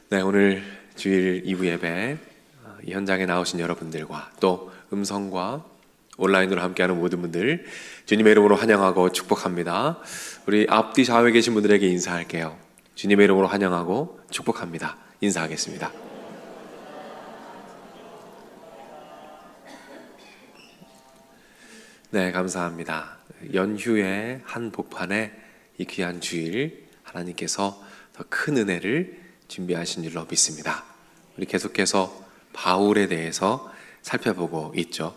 네, 오늘 주일 2부 예배 이 현장에 나오신 여러분들과 또 음성과 온라인으로 함께하는 모든 분들 주님의 이름으로 환영하고 축복합니다. 우리 앞뒤 좌우에 계신 분들에게 인사할게요. 주님의 이름으로 환영하고 축복합니다. 인사하겠습니다. 네, 감사합니다. 연휴의 한 복판에 이 귀한 주일 하나님께서 더 큰 은혜를 준비하신 줄로 믿습니다. 우리 계속해서 바울에 대해서 살펴보고 있죠.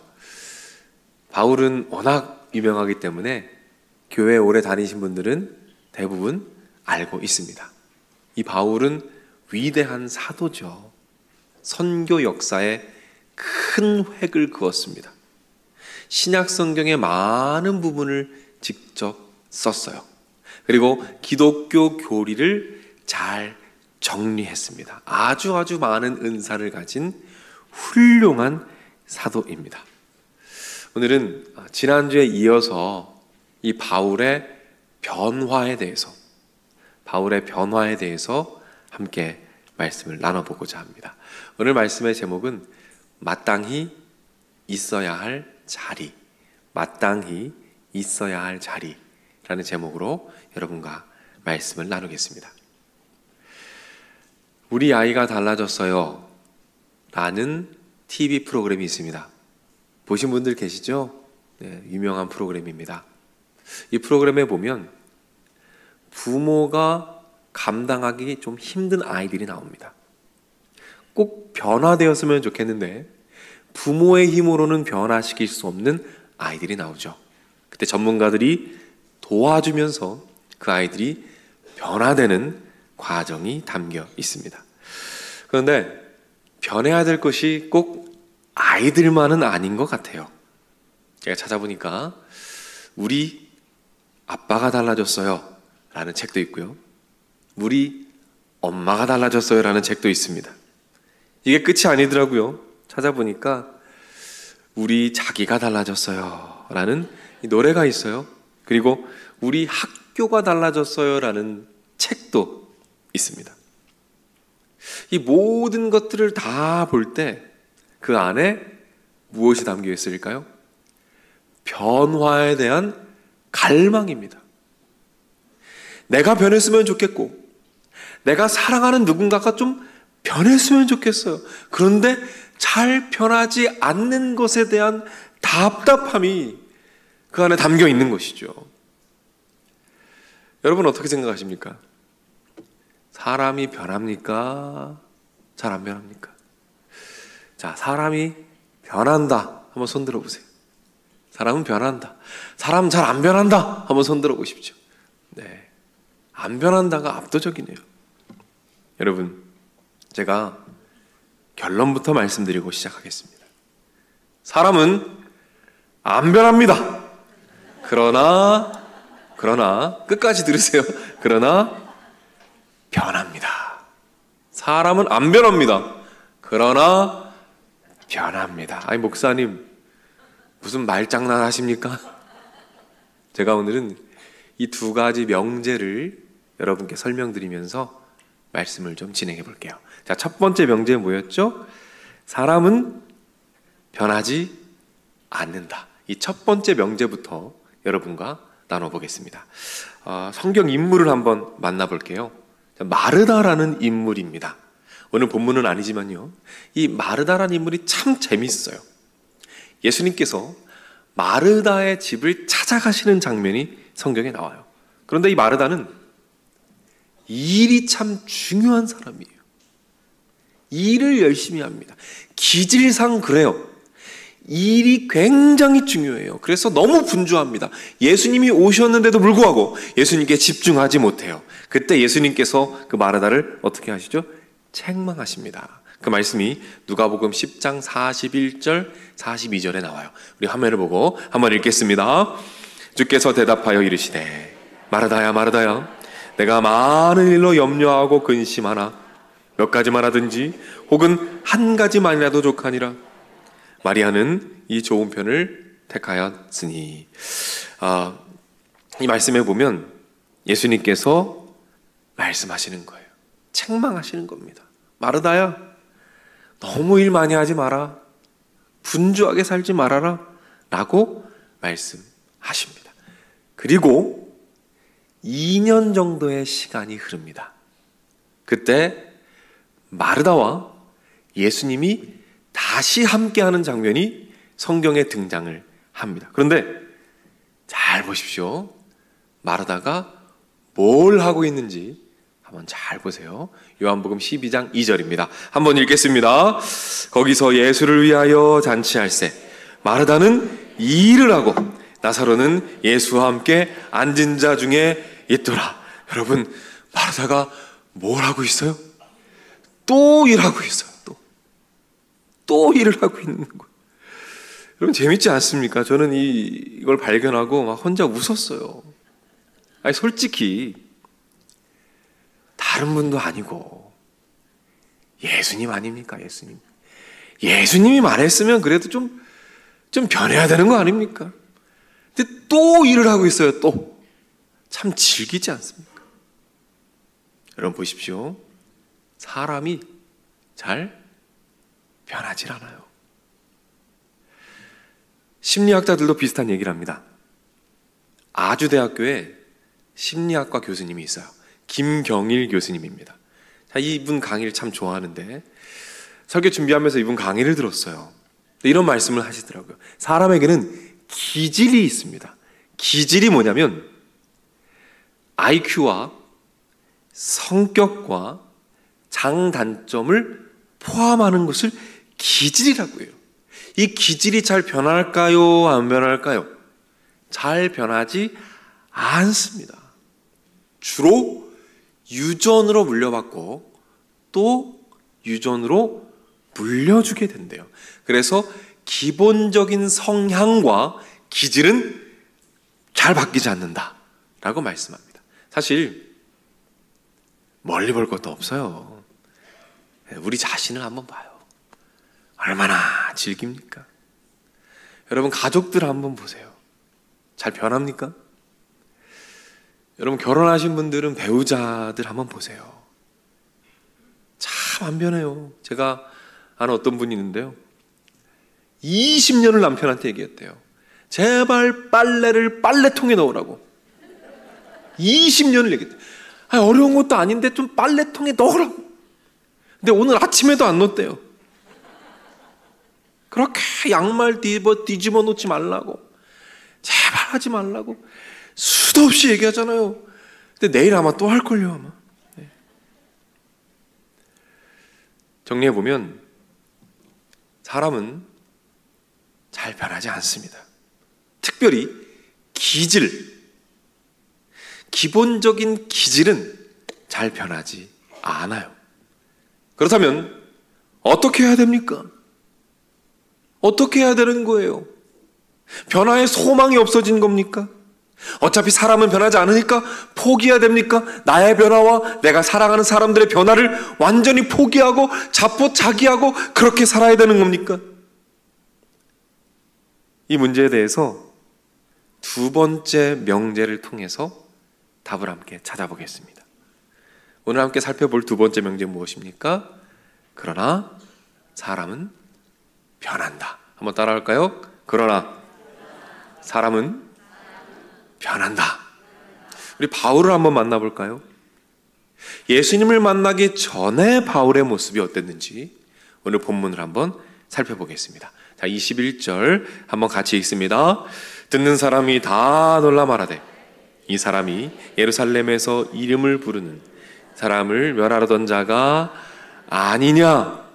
바울은 워낙 유명하기 때문에 교회 오래 다니신 분들은 대부분 알고 있습니다. 이 바울은 위대한 사도죠. 선교 역사에 큰 획을 그었습니다. 신약 성경의 많은 부분을 직접 썼어요. 그리고 기독교 교리를 잘 정리했습니다. 아주 많은 은사를 가진 훌륭한 사도입니다. 오늘은 지난주에 이어서 이 바울의 변화에 대해서 함께 말씀을 나눠보고자 합니다. 오늘 말씀의 제목은 마땅히 있어야 할 자리, 마땅히 있어야 할 자리라는 제목으로 여러분과 말씀을 나누겠습니다. 우리 아이가 달라졌어요 라는 TV 프로그램이 있습니다. 보신 분들 계시죠? 네, 유명한 프로그램입니다. 이 프로그램에 보면 부모가 감당하기 좀 힘든 아이들이 나옵니다. 꼭 변화되었으면 좋겠는데 부모의 힘으로는 변화시킬 수 없는 아이들이 나오죠. 그때 전문가들이 도와주면서 그 아이들이 변화되는 과정이 담겨 있습니다. 그런데 변해야 될 것이 꼭 아이들만은 아닌 것 같아요. 제가 찾아보니까 우리 아빠가 달라졌어요 라는 책도 있고요, 우리 엄마가 달라졌어요 라는 책도 있습니다. 이게 끝이 아니더라고요. 찾아보니까 우리 자기가 달라졌어요 라는 노래가 있어요. 그리고 우리 학교가 달라졌어요 라는 책도 있습니다. 이 모든 것들을 다 볼 때 그 안에 무엇이 담겨 있을까요? 변화에 대한 갈망입니다. 내가 변했으면 좋겠고 내가 사랑하는 누군가가 좀 변했으면 좋겠어요. 그런데 잘 변하지 않는 것에 대한 답답함이 그 안에 담겨 있는 것이죠. 여러분 어떻게 생각하십니까? 사람이 변합니까? 잘 안 변합니까? 자, 사람이 변한다. 한번 손 들어보세요. 사람은 변한다. 사람 잘 안 변한다. 한번 손 들어보십시오. 네, 안 변한다가 압도적이네요. 여러분, 제가 결론부터 말씀드리고 시작하겠습니다. 사람은 안 변합니다. 그러나 끝까지 들으세요. 그러나 변합니다. 사람은 안 변합니다. 그러나 변합니다. 아니, 목사님 무슨 말장난 하십니까? 제가 오늘은 이 두 가지 명제를 여러분께 설명드리면서 말씀을 좀 진행해 볼게요. 자, 첫 번째 명제 뭐였죠? 사람은 변하지 않는다. 이 첫 번째 명제부터 여러분과 나눠보겠습니다. 성경 인물을 한번 만나볼게요. 마르다라는 인물입니다. 오늘 본문은 아니지만요, 이 마르다라는 인물이 참 재밌어요. 예수님께서 마르다의 집을 찾아가시는 장면이 성경에 나와요. 그런데 이 마르다는 일이 참 중요한 사람이에요. 일을 열심히 합니다. 기질상 그래요. 일이 굉장히 중요해요. 그래서 너무 분주합니다. 예수님이 오셨는데도 불구하고 예수님께 집중하지 못해요. 그때 예수님께서 그 마르다를 어떻게 하시죠? 책망하십니다. 그 말씀이 누가복음 10장 41절 42절에 나와요. 우리 화면을 보고 한번 읽겠습니다. 주께서 대답하여 이르시되 마르다야 마르다야, 내가 많은 일로 염려하고 근심하나 몇 가지만 하든지 혹은 한 가지만이라도 족하니라. 마리아는 이 좋은 편을 택하였으니. 이 말씀에 보면 예수님께서 말씀하시는 거예요. 책망하시는 겁니다. 마르다야, 너무 일 많이 하지 마라. 분주하게 살지 말아라. 라고 말씀하십니다. 그리고 2년 정도의 시간이 흐릅니다. 그때 마르다와 예수님이 다시 함께하는 장면이 성경에 등장을 합니다. 그런데 잘 보십시오. 마르다가 뭘 하고 있는지 한번 잘 보세요. 요한복음 12장 2절입니다. 한번 읽겠습니다. 거기서 예수를 위하여 잔치할세 마르다는 일을 하고 나사로는 예수와 함께 앉은 자 중에 있더라. 여러분, 마르다가 뭘 하고 있어요? 또 일하고 있어요. 또 일을 하고 있는 거예요. 여러분, 재밌지 않습니까? 저는 이걸 발견하고 막 혼자 웃었어요. 아니, 솔직히 다른 분도 아니고 예수님 아닙니까? 예수님이 말했으면 그래도 좀 변해야 되는 거 아닙니까? 근데 또 일을 하고 있어요. 또 참 질기지 않습니까? 여러분 보십시오. 사람이 잘 변하질 않아요. 심리학자들도 비슷한 얘기를 합니다. 아주대학교에 심리학과 교수님이 있어요. 김경일 교수님입니다. 자, 이분 강의를 참 좋아하는데 설교 준비하면서 이분 강의를 들었어요. 이런 말씀을 하시더라고요. 사람에게는 기질이 있습니다. 기질이 뭐냐면 IQ와 성격과 장단점을 포함하는 것을 기질이라고 해요. 이 기질이 잘 변할까요? 안 변할까요? 잘 변하지 않습니다. 주로 유전으로 물려받고 또 유전으로 물려주게 된대요. 그래서 기본적인 성향과 기질은 잘 바뀌지 않는다라고 말씀합니다. 사실 멀리 볼 것도 없어요. 우리 자신을 한번 봐요. 얼마나 즐깁니까? 여러분, 가족들 한번 보세요. 잘 변합니까? 여러분, 결혼하신 분들은 배우자들 한번 보세요. 참 안 변해요. 제가 아는 어떤 분이 있는데요. 20년을 남편한테 얘기했대요. 제발 빨래를 빨래통에 넣으라고. 20년을 얘기했대요. 어려운 것도 아닌데 좀 빨래통에 넣으라고. 근데 오늘 아침에도 안 넣었대요. 그렇게 양말 뒤집어 놓지 말라고. 제발 하지 말라고. 수도 없이 얘기하잖아요. 근데 내일 아마 또 할걸요, 아마. 네. 정리해보면 사람은 잘 변하지 않습니다. 특별히 기본적인 기질은 잘 변하지 않아요. 그렇다면 어떻게 해야 됩니까? 어떻게 해야 되는 거예요? 변화의 소망이 없어진 겁니까? 어차피 사람은 변하지 않으니까 포기해야 됩니까? 나의 변화와 내가 사랑하는 사람들의 변화를 완전히 포기하고 자포자기하고 그렇게 살아야 되는 겁니까? 이 문제에 대해서 두 번째 명제를 통해서 답을 함께 찾아보겠습니다. 오늘 함께 살펴볼 두 번째 명제는 무엇입니까? 그러나 사람은 변한다. 한번 따라할까요? 그러나 사람은 변한다. 우리 바울을 한번 만나볼까요? 예수님을 만나기 전에 바울의 모습이 어땠는지 오늘 본문을 한번 살펴보겠습니다. 자, 21절 한번 같이 읽습니다. 듣는 사람이 다 놀라 말하되 이 사람이 예루살렘에서 이름을 부르는 사람을 멸하려던 자가 아니냐.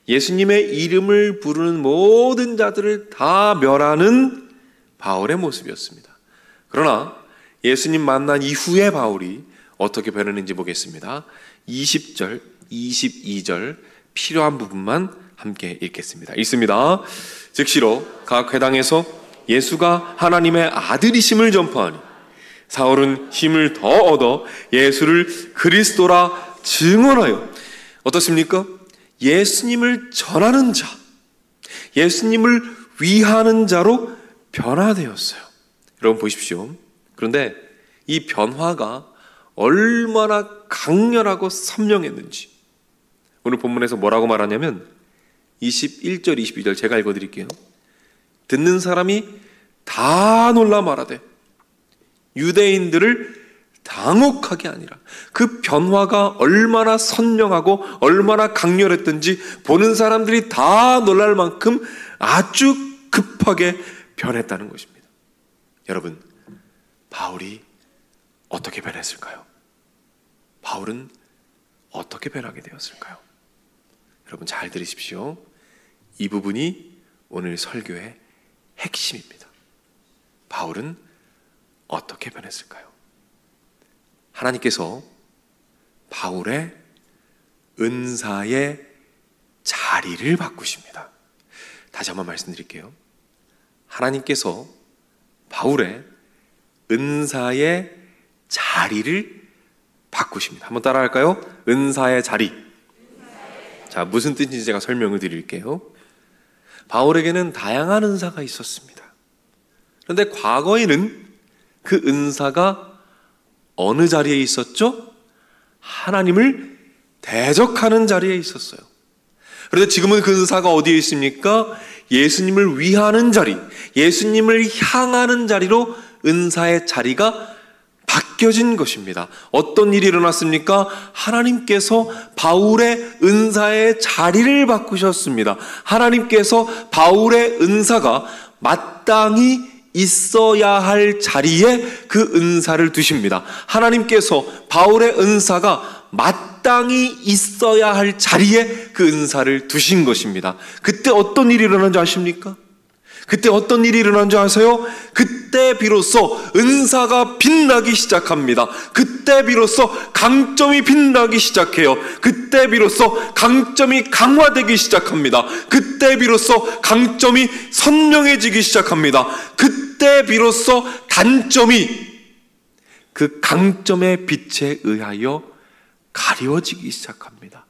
예수님의 이름을 부르는 모든 자들을 다 멸하는 바울의 모습이었습니다. 그러나 예수님 만난 이후의 바울이 어떻게 변했는지 보겠습니다. 20절, 22절 필요한 부분만 함께 읽겠습니다. 읽습니다. 즉시로 각 회당에서 예수가 하나님의 아들이심을 전파하니 사울은 힘을 더 얻어 예수를 그리스도라 증언하여 어떻습니까? 예수님을 전하는 자, 예수님을 위하는 자로 변화되었어요. 여러분 보십시오. 그런데 이 변화가 얼마나 강렬하고 선명했는지 오늘 본문에서 뭐라고 말하냐면 21절, 22절 제가 읽어드릴게요. 듣는 사람이 다 놀라 말하되 유대인들을 당혹하게 아니라 그 변화가 얼마나 선명하고 얼마나 강렬했던지 보는 사람들이 다 놀랄 만큼 아주 급하게 변했다는 것입니다. 여러분, 바울이 어떻게 변했을까요? 바울은 어떻게 변하게 되었을까요? 여러분 잘 들으십시오. 이 부분이 오늘 설교의 핵심입니다. 바울은 어떻게 변했을까요? 하나님께서 바울의 은사의 자리를 바꾸십니다. 다시 한번 말씀드릴게요. 하나님께서 바울의 은사의 자리를 바꾸십니다. 한번 따라할까요? 은사의 자리. 자, 무슨 뜻인지 제가 설명을 드릴게요. 바울에게는 다양한 은사가 있었습니다. 그런데 과거에는 그 은사가 어느 자리에 있었죠? 하나님을 대적하는 자리에 있었어요. 그런데 지금은 그 은사가 어디에 있습니까? 예수님을 위하는 자리, 예수님을 향하는 자리로 은사의 자리가 바뀌어진 것입니다. 어떤 일이 일어났습니까? 하나님께서 바울의 은사의 자리를 바꾸셨습니다. 하나님께서 바울의 은사가 마땅히 있어야 할 자리에 그 은사를 두십니다. 하나님께서 바울의 은사가 마땅히 있어야 할 자리에 그 은사를 두신 것입니다. 그때 어떤 일이 일어난 줄 아십니까? 그때 어떤 일이 일어난 줄 아세요? 그때 비로소 은사가 빛나기 시작합니다. 그때 비로소 강점이 빛나기 시작해요. 그때 비로소 강점이 강화되기 시작합니다. 그때 비로소 강점이 선명해지기 시작합니다. 그때 비로소 단점이 그 강점의 빛에 의하여 가려지기 시작합니다.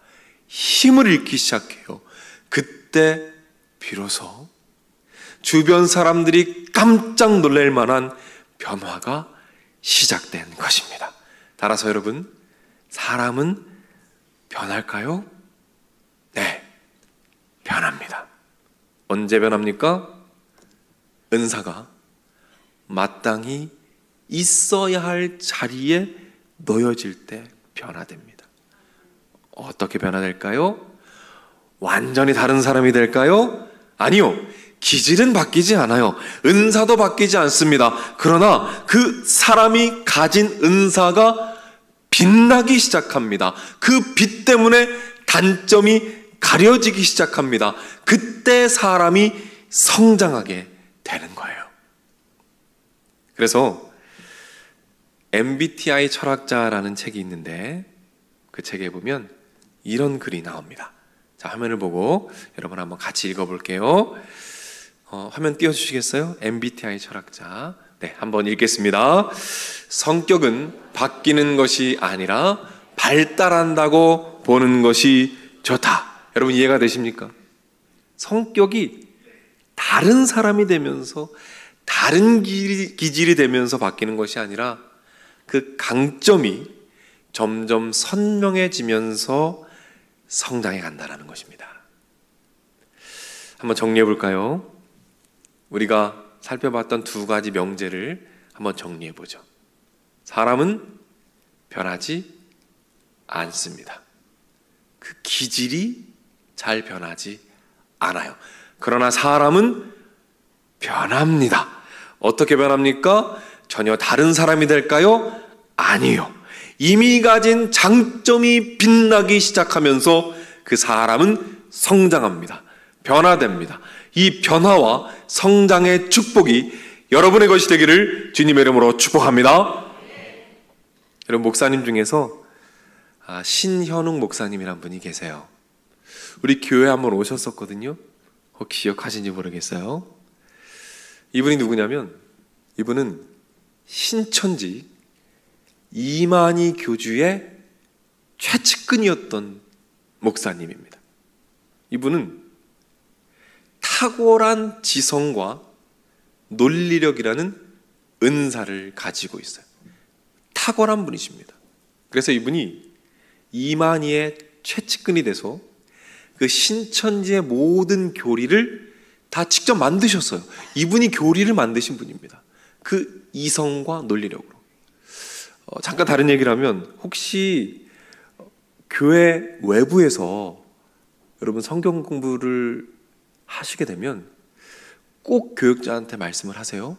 힘을 잃기 시작해요. 그때 비로소 주변 사람들이 깜짝 놀랄 만한 변화가 시작된 것입니다. 따라서 여러분, 사람은 변할까요? 네, 변합니다. 언제 변합니까? 은사가 마땅히 있어야 할 자리에 놓여질 때 변화됩니다. 어떻게 변화될까요? 완전히 다른 사람이 될까요? 아니요. 기질은 바뀌지 않아요. 은사도 바뀌지 않습니다. 그러나 그 사람이 가진 은사가 빛나기 시작합니다. 그 빛 때문에 단점이 가려지기 시작합니다. 그때 사람이 성장하게 되는 거예요. 그래서 MBTI 철학자라는 책이 있는데 그 책에 보면 이런 글이 나옵니다. 자, 화면을 보고 여러분 한번 같이 읽어볼게요. 화면 띄워주시겠어요? MBTI 철학자. 네, 한번 읽겠습니다. 성격은 바뀌는 것이 아니라 발달한다고 보는 것이 좋다. 여러분 이해가 되십니까? 성격이 다른 사람이 되면서 다른 기질이 되면서 바뀌는 것이 아니라 그 강점이 점점 선명해지면서 성장해 간다는 것입니다. 한번 정리해 볼까요? 우리가 살펴봤던 두 가지 명제를 한번 정리해 보죠. 사람은 변하지 않습니다. 그 기질이 잘 변하지 않아요. 그러나 사람은 변합니다. 어떻게 변합니까? 전혀 다른 사람이 될까요? 아니요. 이미 가진 장점이 빛나기 시작하면서 그 사람은 성장합니다. 변화됩니다. 이 변화와 성장의 축복이 여러분의 것이 되기를 주님의 이름으로 축복합니다. 여러분, 목사님 중에서 신현웅 목사님이란 분이 계세요. 우리 교회 한번 오셨었거든요. 혹시 기억하시는지 모르겠어요. 이분이 누구냐면 이분은 신천지 이만희 교주의 최측근이었던 목사님입니다. 이분은 탁월한 지성과 논리력이라는 은사를 가지고 있어요. 탁월한 분이십니다. 그래서 이분이 이만희의 최측근이 돼서 그 신천지의 모든 교리를 다 직접 만드셨어요. 이분이 교리를 만드신 분입니다. 그 이성과 논리력으로. 잠깐 다른 얘기를 하면, 혹시 교회 외부에서 여러분 성경 공부를 하시게 되면 꼭 교육자한테 말씀을 하세요.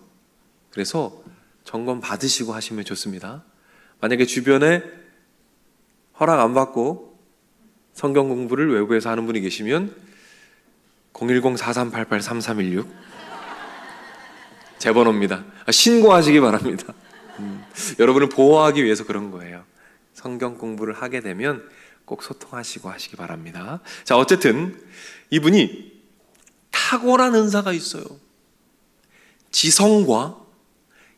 그래서 점검 받으시고 하시면 좋습니다. 만약에 주변에 허락 안 받고 성경 공부를 외부에서 하는 분이 계시면 010-4388-3316 제 번호입니다. 신고하시기 바랍니다. 여러분을 보호하기 위해서 그런 거예요. 성경 공부를 하게 되면 꼭 소통하시고 하시기 바랍니다. 자, 어쨌든 이분이 탁월한 은사가 있어요. 지성과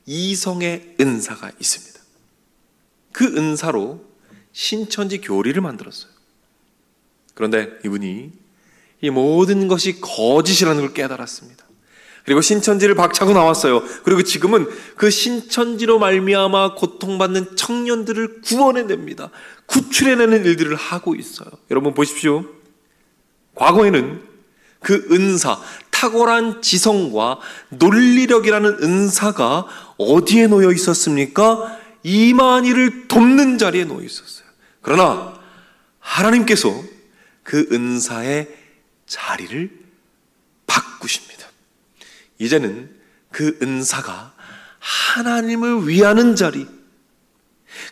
이성의 은사가 있습니다. 그 은사로 신천지 교리를 만들었어요. 그런데 이분이 이 모든 것이 거짓이라는 걸 깨달았습니다. 그리고 신천지를 박차고 나왔어요. 그리고 지금은 그 신천지로 말미암아 고통받는 청년들을 구원해냅니다. 구출해내는 일들을 하고 있어요. 여러분 보십시오. 과거에는 그 은사, 탁월한 지성과 논리력이라는 은사가 어디에 놓여 있었습니까? 이만희를 돕는 자리에 놓여 있었어요. 그러나 하나님께서 그 은사의 자리를 바꾸십니다. 이제는 그 은사가 하나님을 위하는 자리,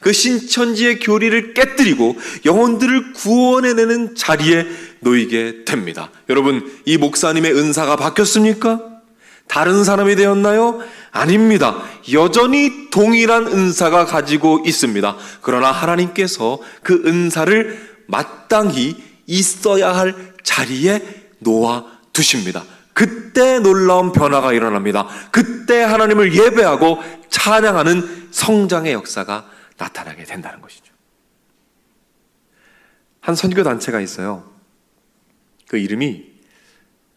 그 신천지의 교리를 깨뜨리고 영혼들을 구원해내는 자리에 놓이게 됩니다. 여러분, 이 목사님의 은사가 바뀌었습니까? 다른 사람이 되었나요? 아닙니다. 여전히 동일한 은사가 가지고 있습니다. 그러나 하나님께서 그 은사를 마땅히 있어야 할 자리에 놓아 두십니다. 그때 놀라운 변화가 일어납니다. 그때 하나님을 예배하고 찬양하는 성장의 역사가 나타나게 된다는 것이죠. 한 선교 단체가 있어요. 그 이름이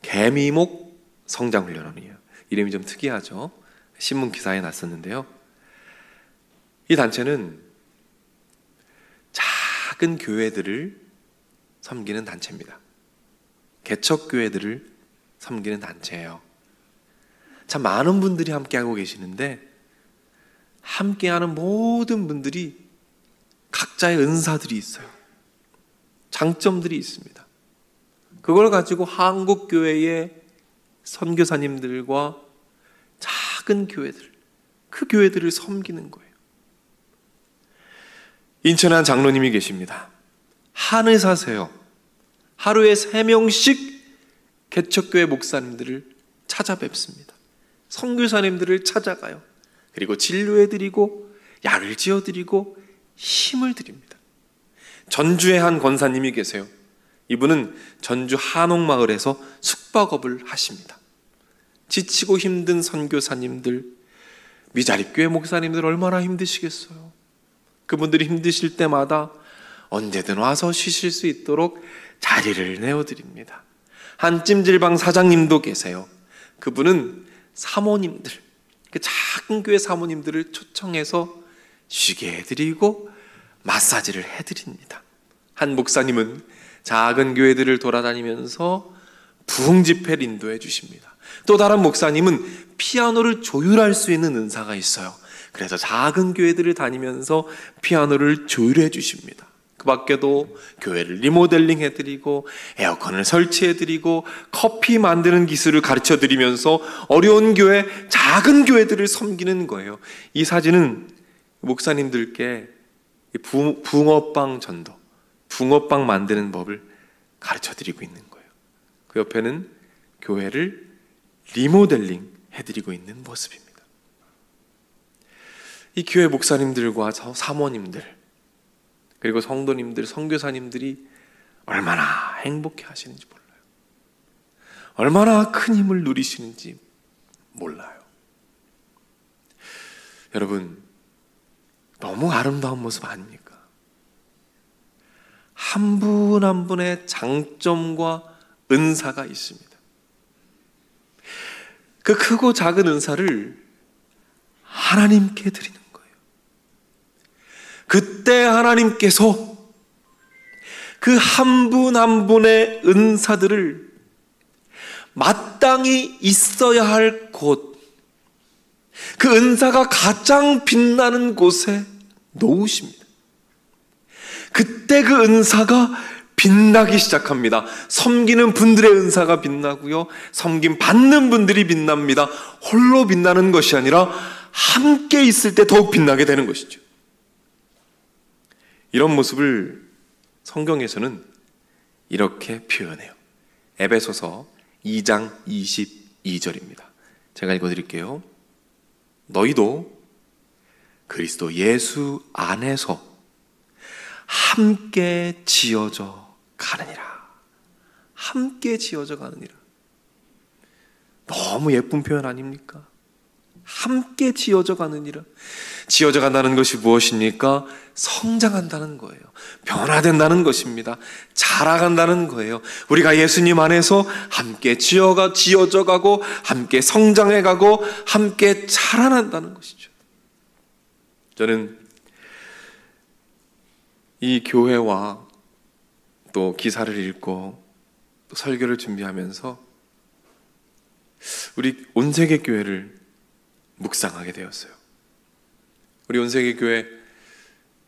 개미목 성장훈련원이에요. 이름이 좀 특이하죠. 신문 기사에 났었는데요. 이 단체는 작은 교회들을 섬기는 단체입니다. 개척교회들을 섬기는 단체예요. 참 많은 분들이 함께하고 계시는데, 함께하는 모든 분들이 각자의 은사들이 있어요. 장점들이 있습니다. 그걸 가지고 한국 교회의 선교사님들과 작은 교회들, 그 교회들을 섬기는 거예요. 인천에 한 장로님이 계십니다. 한에 사세요. 하루에 3명씩 개척교회 목사님들을 찾아뵙습니다. 선교사님들을 찾아가요. 그리고 진료해드리고 약을 지어드리고 힘을 드립니다. 전주에 한 권사님이 계세요. 이분은 전주 한옥마을에서 숙박업을 하십니다. 지치고 힘든 선교사님들, 미자립교회 목사님들 얼마나 힘드시겠어요. 그분들이 힘드실 때마다 언제든 와서 쉬실 수 있도록 자리를 내어드립니다. 한 찜질방 사장님도 계세요. 그분은 사모님들, 그 작은 교회 사모님들을 초청해서 쉬게 해드리고 마사지를 해드립니다. 한 목사님은 작은 교회들을 돌아다니면서 부흥 집회를 인도해 주십니다. 또 다른 목사님은 피아노를 조율할 수 있는 은사가 있어요. 그래서 작은 교회들을 다니면서 피아노를 조율해 주십니다. 그 밖에도 교회를 리모델링 해드리고 에어컨을 설치해드리고 커피 만드는 기술을 가르쳐드리면서 어려운 교회, 작은 교회들을 섬기는 거예요. 이 사진은 목사님들께 붕어빵 전도, 붕어빵 만드는 법을 가르쳐드리고 있는 거예요. 그 옆에는 교회를 리모델링 해드리고 있는 모습입니다. 이 교회 목사님들과 사모님들, 그리고 성도님들, 선교사님들이 얼마나 행복해 하시는지 몰라요. 얼마나 큰 힘을 누리시는지 몰라요. 여러분, 너무 아름다운 모습 아닙니까? 한 분 한 분의 장점과 은사가 있습니다. 그 크고 작은 은사를 하나님께 드리는 거예요. 그때 하나님께서 그 한 분 한 분의 은사들을 마땅히 있어야 할 곳, 그 은사가 가장 빛나는 곳에 놓으십니다. 그때 그 은사가 빛나기 시작합니다. 섬기는 분들의 은사가 빛나고요, 섬김 받는 분들이 빛납니다. 홀로 빛나는 것이 아니라 함께 있을 때 더욱 빛나게 되는 것이죠. 이런 모습을 성경에서는 이렇게 표현해요. 에베소서 2장 22절입니다. 제가 읽어드릴게요. 너희도 그리스도 예수 안에서 함께 지어져 가느니라. 함께 지어져 가느니라. 너무 예쁜 표현 아닙니까? 함께 지어져 가느니라. 지어져 간다는 것이 무엇입니까? 성장한다는 거예요. 변화된다는 것입니다. 자라간다는 거예요. 우리가 예수님 안에서 함께 지어져 가고 함께 성장해 가고 함께 자라난다는 것이죠. 저는 이 교회와 또 기사를 읽고 또 설교를 준비하면서 우리 온세계 교회를 묵상하게 되었어요. 우리 온세계 교회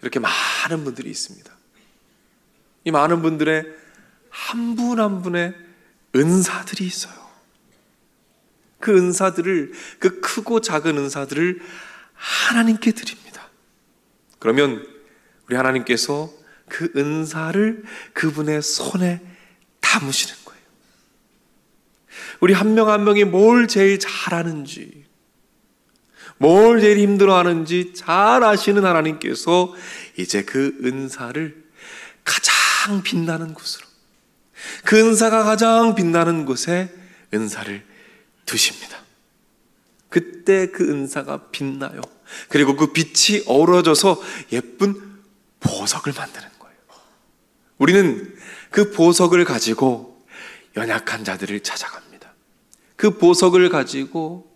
이렇게 많은 분들이 있습니다. 이 많은 분들의 한 분 한 분의 은사들이 있어요. 그 은사들을, 그 크고 작은 은사들을 하나님께 드립니다. 그러면 우리 하나님께서 그 은사를 그분의 손에 담으시는 거예요. 우리 한 명 한 명이 뭘 제일 잘하는지, 뭘 제일 힘들어하는지 잘 아시는 하나님께서 이제 그 은사를 가장 빛나는 곳으로, 그 은사가 가장 빛나는 곳에 은사를 두십니다. 그때 그 은사가 빛나요. 그리고 그 빛이 어우러져서 예쁜 보석을 만드는 거예요. 우리는 그 보석을 가지고 연약한 자들을 찾아갑니다. 그 보석을 가지고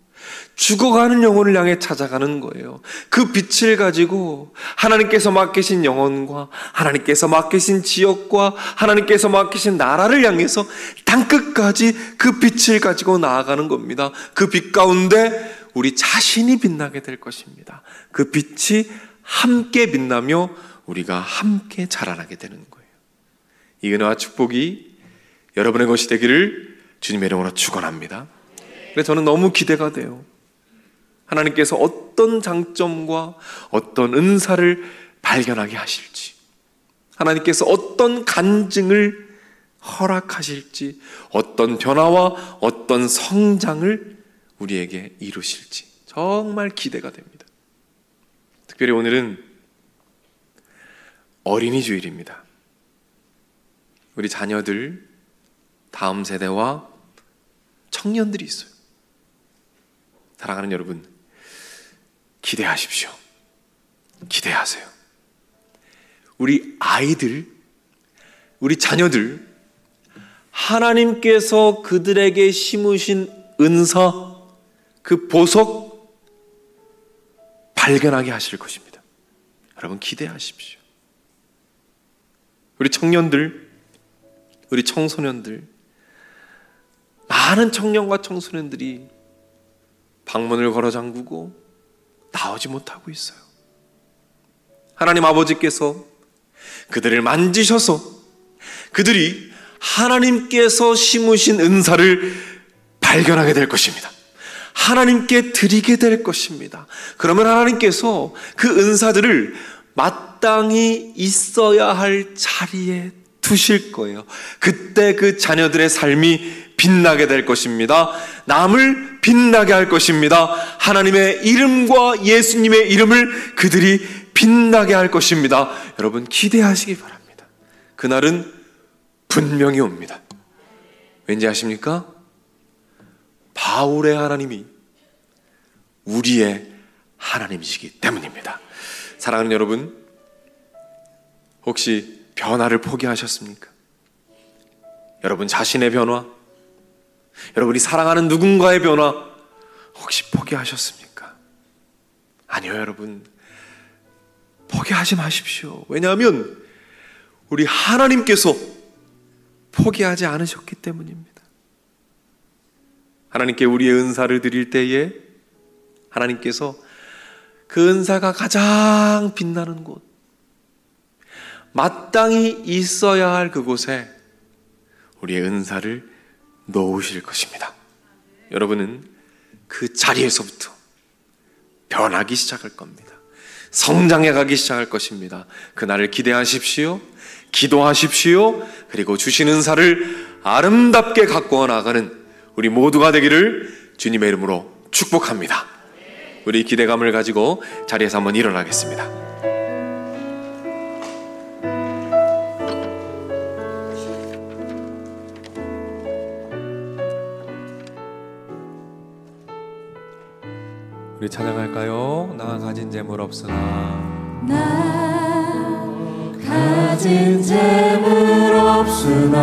죽어가는 영혼을 향해 찾아가는 거예요. 그 빛을 가지고 하나님께서 맡기신 영혼과 하나님께서 맡기신 지역과 하나님께서 맡기신 나라를 향해서 땅끝까지 그 빛을 가지고 나아가는 겁니다. 그 빛 가운데 우리 자신이 빛나게 될 것입니다. 그 빛이 함께 빛나며 우리가 함께 자라나게 되는 거예요. 이 은혜와 축복이 여러분의 것이 되기를 주님의 이름으로 축원합니다. 그래서 저는 너무 기대가 돼요. 하나님께서 어떤 장점과 어떤 은사를 발견하게 하실지, 하나님께서 어떤 간증을 허락하실지, 어떤 변화와 어떤 성장을 우리에게 이루실지 정말 기대가 됩니다. 특별히 오늘은 어린이 주일입니다. 우리 자녀들, 다음 세대와 청년들이 있어요. 사랑하는 여러분, 기대하십시오. 기대하세요. 우리 아이들, 우리 자녀들, 하나님께서 그들에게 심으신 은사, 그 보석 발견하게 하실 것입니다. 여러분 기대하십시오. 우리 청년들, 우리 청소년들, 많은 청년과 청소년들이 방문을 걸어 잠그고 나오지 못하고 있어요. 하나님 아버지께서 그들을 만지셔서 그들이 하나님께서 심으신 은사를 발견하게 될 것입니다. 하나님께 드리게 될 것입니다. 그러면 하나님께서 그 은사들을 마땅히 있어야 할 자리에 두실 거예요. 그때 그 자녀들의 삶이 빛나게 될 것입니다. 남을 빛나게 할 것입니다. 하나님의 이름과 예수님의 이름을 그들이 빛나게 할 것입니다. 여러분 기대하시기 바랍니다. 그날은 분명히 옵니다. 왠지 아십니까? 바울의 하나님이 우리의 하나님이시기 때문입니다. 사랑하는 여러분, 혹시 변화를 포기하셨습니까? 여러분 자신의 변화, 여러분이 사랑하는 누군가의 변화 혹시 포기하셨습니까? 아니요, 여러분 포기하지 마십시오. 왜냐하면 우리 하나님께서 포기하지 않으셨기 때문입니다. 하나님께 우리의 은사를 드릴 때에 하나님께서 그 은사가 가장 빛나는 곳, 마땅히 있어야 할 그곳에 우리의 은사를 놓으실 것입니다. 여러분은 그 자리에서부터 변하기 시작할 겁니다. 성장해 가기 시작할 것입니다. 그날을 기대하십시오. 기도하십시오. 그리고 주신 은사를 아름답게 가꾸어 나가는 우리 모두가 되기를 주님의 이름으로 축복합니다. 우리 기대감을 가지고 자리에서 한번 일어나겠습니다. 우리 찬양할까요? 나 가진 재물 없으나, 나 가진 재물 없으나,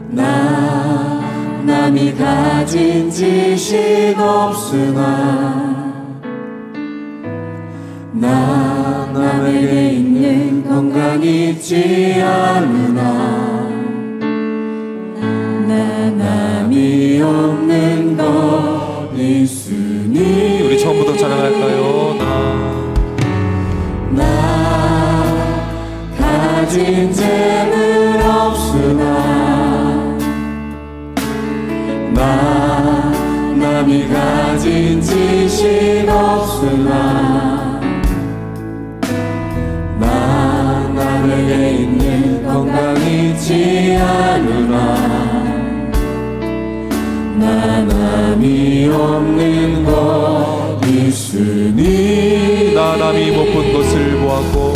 나 남이 가진 지식 없으나, 나 남에게 있는 건강 있지 않으나, 나 남이 없는 것 있으니. 우리 처음부터 찬양할까요? 나 가진 재물 없으나, 나 남이 가진 지식 없으나, 나 남에게 있는 건강 있지 않으나, 나 남이 없는 것 있으니. 나 남이 못 본 것을 보았고,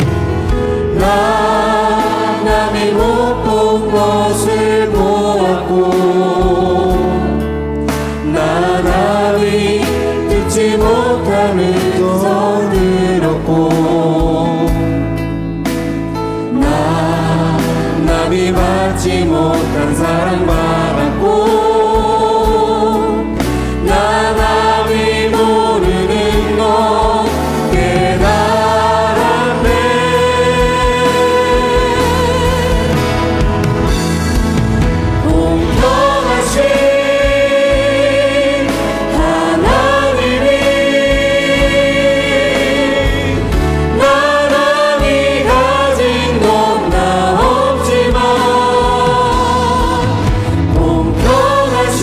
나 남이 못 본 것을 보았고, 나 남이 듣지 못한 음성 들었고, 나 남이 받지 못한 사랑 받았고, 나 남이 모르는 것 깨달았네. 공평하신 하나님이 나 남이 가진 건 나 없지만, 공평하신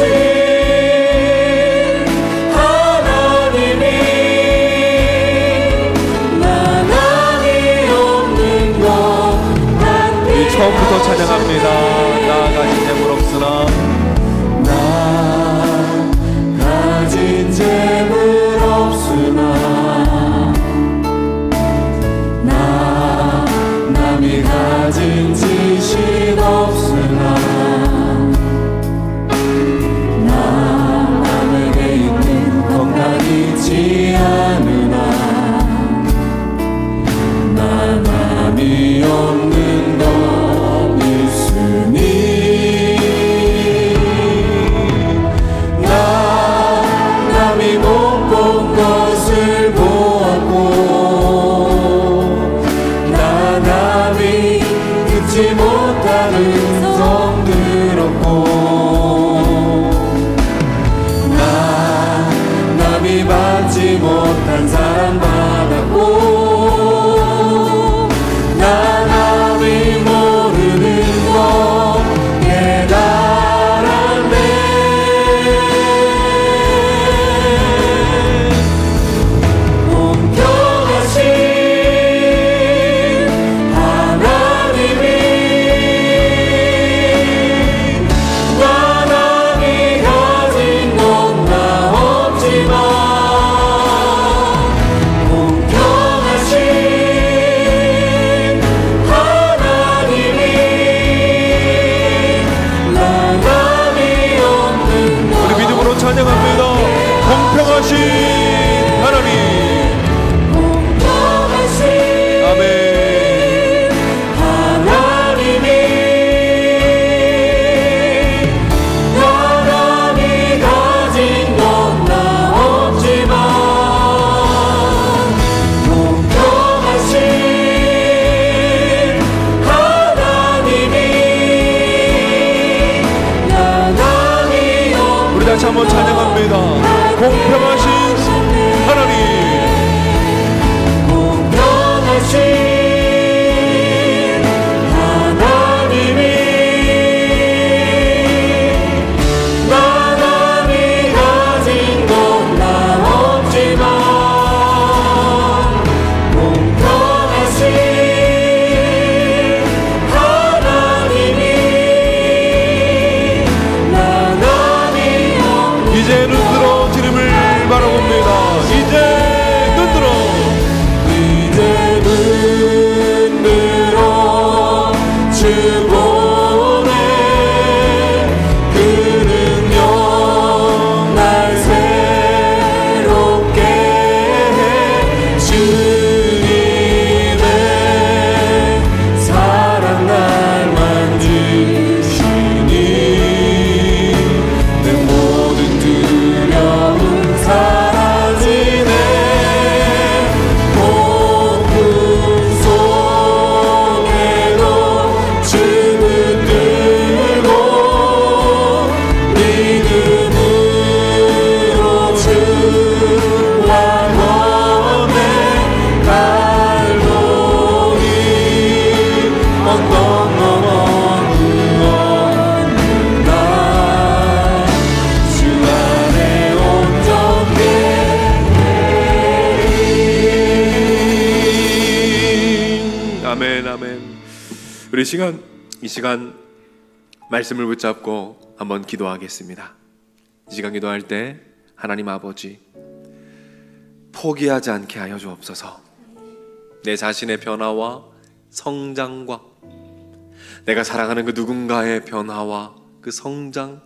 하나님이 나 남이 없는 것 같네. 처음부터 찬양합니다. 나 가진 재물 없으나, 나 가진 재물 없으나, 나 남이 가진 지식 없으나, 나 남에게 있는 건강 있지 않으나, 나 남이 없는 것 있으니. 나 남이 못 본 것을 보았고, 나 남이 듣지 못한 음성 들었고, 나 남이 받지 못한 사랑 받았고, 나 남이 모르는 것 깨달았네. 공평하신 하나님이 다시 한번 찬양합니다. 공평하신 하나님, 공평하신 하나님이 나감이 가진 건 다 없지만 공평하신 하나님이 나감이 이제 눈들어 주님을 바라봅니다. 이제 눈들어 주 보내 그 능력 날 새롭게 해 주님의 사랑 날 만지시니 내 모든 두려움 사라지네 폭풍 속에도 주 붙들고 믿음으로 주와 건네 갈보리 언덕 넘어 구원나 주 안에 온전히 아멘, 아멘. 우리 이 시간 말씀을 붙잡고 한번 기도하겠습니다. 이 시간 기도할 때 하나님 아버지, 포기하지 않게 하여 주옵소서. 내 자신의 변화와 성장과 내가 사랑하는 그 누군가의 변화와 그 성장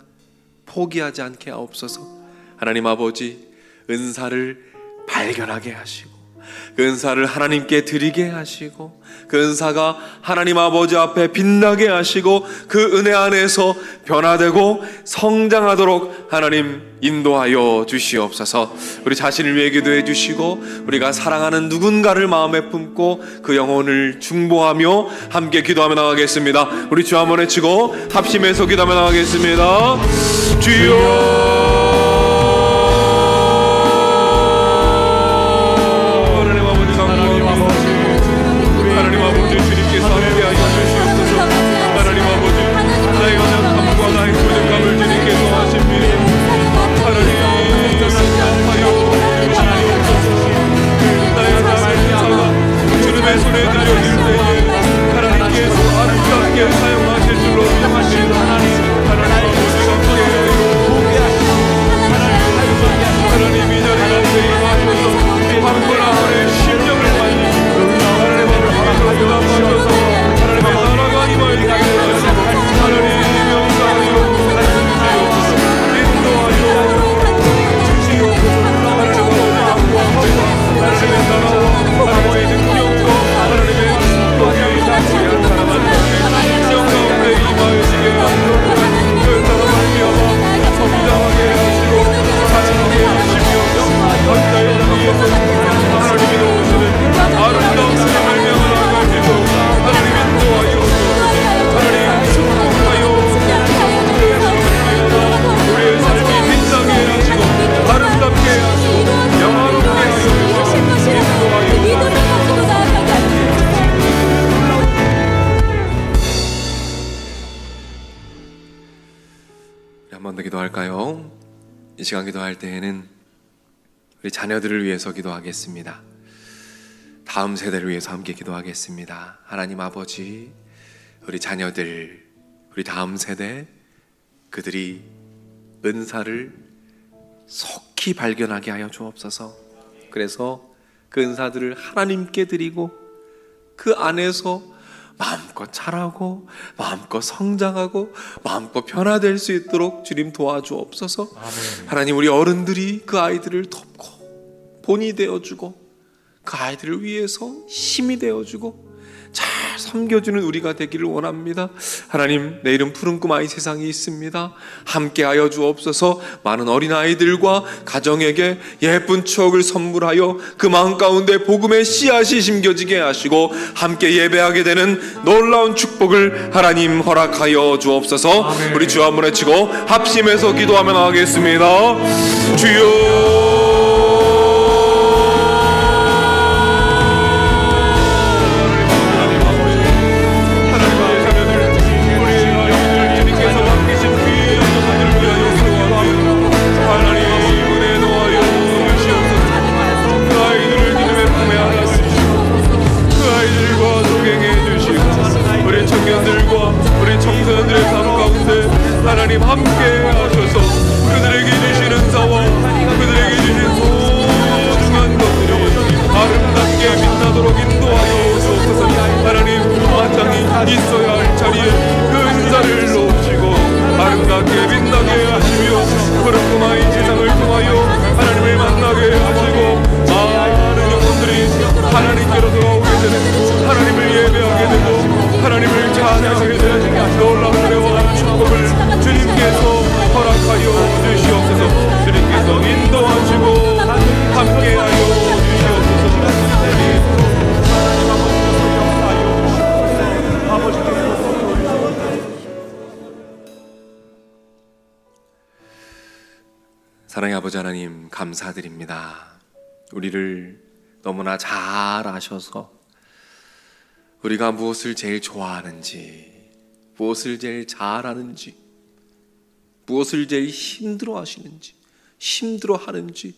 포기하지 않게 하옵소서. 하나님 아버지, 은사를 발견하게 하시고 그 은사를 하나님께 드리게 하시고 그 은사가 하나님 아버지 앞에 빛나게 하시고 그 은혜 안에서 변화되고 성장하도록 하나님 인도하여 주시옵소서. 우리 자신을 위해 기도해 주시고 우리가 사랑하는 누군가를 마음에 품고 그 영혼을 중보하며 함께 기도하며 나가겠습니다. 우리 주 한번 외치고 합심해서 기도하며 나가겠습니다. 주여, 하나님 아버지, 주님께서 함께하여 주시옵소서. 하나님 아버지, 나의 연약함과 나의 부족함을 주님께서 하십니다. 하나님 하여 주시옵소서. 나의 자가 주님의 손에 들려질 때에 하나님께서 아름답게 사용하실 줄로 믿습니다. 하나님 아버지 함께하여 하나님 이 자리 가운데 임하셔서 한 분 한 분의 심령을 만지시고 하나님 앞에 하나님의 나라가 임하여 하시고 하나님 명사하여 주시옵소서. 인도하여 주시옵소서. 하나님의 나라와 하나님의 능력과 하나님의 축복이 우리 한 사람 한 사람의 심령 가운데 임하여지게 하시고 그 사람 함께하여 성장하게 하시고 사랑하게 하시며 각자의 자리에서 하나님이 놓으시는 아름다운 삶을 명하시고 하나님 인도하여 하나님 축복하여 우리의 삶이 빛나게 하시고 아름답게 하시고 영화롭게 하여 인도하여 한 번 더 기도할까요? 이 시간 기도할 때에는 우리 자녀들을 위해서 기도하겠습니다. 다음 세대를 위해서 함께 기도하겠습니다. 하나님 아버지, 우리 자녀들, 우리 다음 세대, 그들이 은사를 속히 발견하게 하여 주옵소서. 그래서 그 은사들을 하나님께 드리고 그 안에서 마음껏 자라고 마음껏 성장하고 마음껏 변화될 수 있도록 주님 도와주옵소서. 아멘. 하나님, 우리 어른들이 그 아이들을 돕고 본이 되어주고 그 아이들을 위해서 힘이 되어주고 잘 섬겨주는 우리가 되기를 원합니다. 하나님, 내일은 푸른 꿈 아이 세상이 있습니다. 함께하여 주옵소서. 많은 어린아이들과 가정에게 예쁜 추억을 선물하여 그 마음 가운데 복음의 씨앗이 심겨지게 하시고 함께 예배하게 되는 놀라운 축복을 하나님 허락하여 주옵소서. 아멘. 우리 주 한번 외치고 합심해서 기도하며 나가겠습니다. 주여, 하나님 함께 하셔서 그들에게 주신 은사와 그들에게 주신 소중한 것들이 아름답게 빛나도록 인도하여 주옵소서. 하나님, 마땅히 있어야 할 자리에 그 은사를 놓으시고 아름답게 빛나게 하시며 푸른 꿈 아이 세상을 통하여 하나님을 만나게 하시고 많은 영혼들이 하나님께로 돌아오게 되는, 하나님을 예배하게 되고 하나님을 찬양하게 되는 놀라운 은혜와 축복을 주님께서 허락하여 주시옵소서. 주님께서 인도하시고 함께하여 주시옵소서. 사랑의 아버지 하나님, 감사드립니다. 우리를 너무나 잘 아셔서 우리가 무엇을 제일 좋아하는지, 무엇을 제일 잘하는지, 무엇을 제일 힘들어하시는지, 힘들어하는지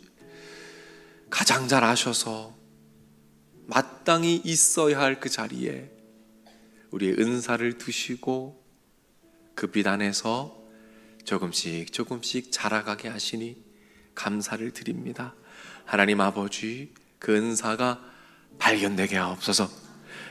가장 잘 아셔서 마땅히 있어야 할 그 자리에 우리의 은사를 두시고 그 빛 안에서 조금씩 조금씩 자라가게 하시니 감사를 드립니다. 하나님 아버지, 그 은사가 발견되게 하옵소서.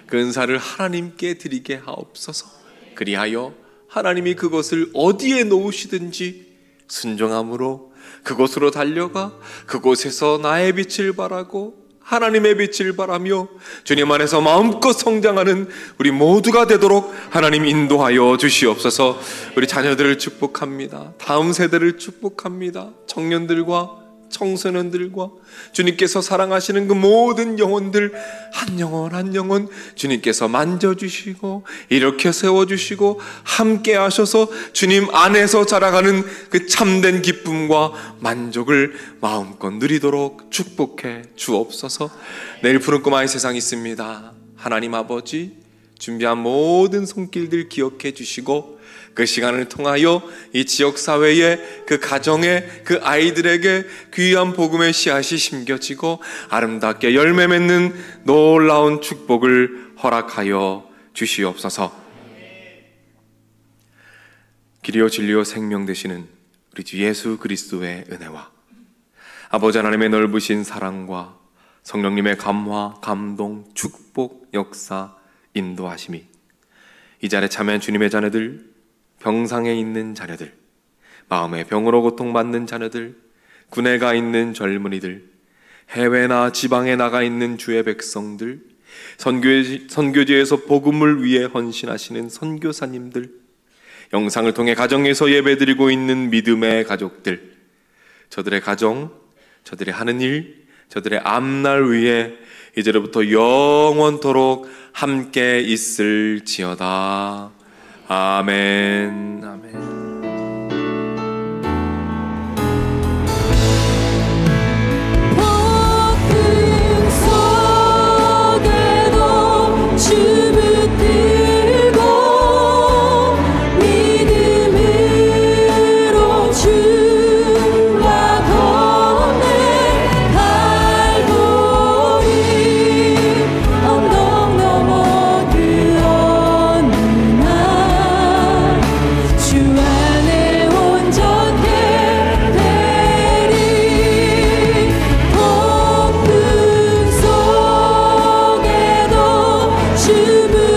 그 은사를 하나님께 드리게 하옵소서. 그리하여 하나님이 그것을 어디에 놓으시든지 순종함으로 그곳으로 달려가 그곳에서 나의 빛을 발하고 하나님의 빛을 발하며 주님 안에서 마음껏 성장하는 우리 모두가 되도록 하나님 인도하여 주시옵소서. 우리 자녀들을 축복합니다. 다음 세대를 축복합니다. 청년들과 청소년들과 주님께서 사랑하시는 그 모든 영혼들 한 영혼 한 영혼 주님께서 만져주시고 이렇게 세워주시고 함께 하셔서 주님 안에서 자라가는 그 참된 기쁨과 만족을 마음껏 누리도록 축복해 주옵소서. 내일 푸른 꿈 아이 세상이 있습니다. 하나님 아버지, 준비한 모든 손길들 기억해 주시고 그 시간을 통하여 이 지역사회의 그 가정에 그 아이들에게 귀한 복음의 씨앗이 심겨지고 아름답게 열매 맺는 놀라운 축복을 허락하여 주시옵소서. 길이요 진리요 생명 되시는 우리 주 예수 그리스도의 은혜와 아버지 하나님의 넓으신 사랑과 성령님의 감화, 감동, 축복, 역사, 인도하심이 이 자리에 참여한 주님의 자녀들, 병상에 있는 자녀들, 마음의 병으로 고통받는 자녀들, 군에 가 있는 젊은이들, 해외나 지방에 나가 있는 주의 백성들, 선교지에서 복음을 위해 헌신하시는 선교사님들, 영상을 통해 가정에서 예배드리고 있는 믿음의 가족들, 저들의 가정, 저들의 하는 일, 저들의 앞날 위에 이제로부터 영원토록 함께 있을지어다. 아멘. 아멘. 주문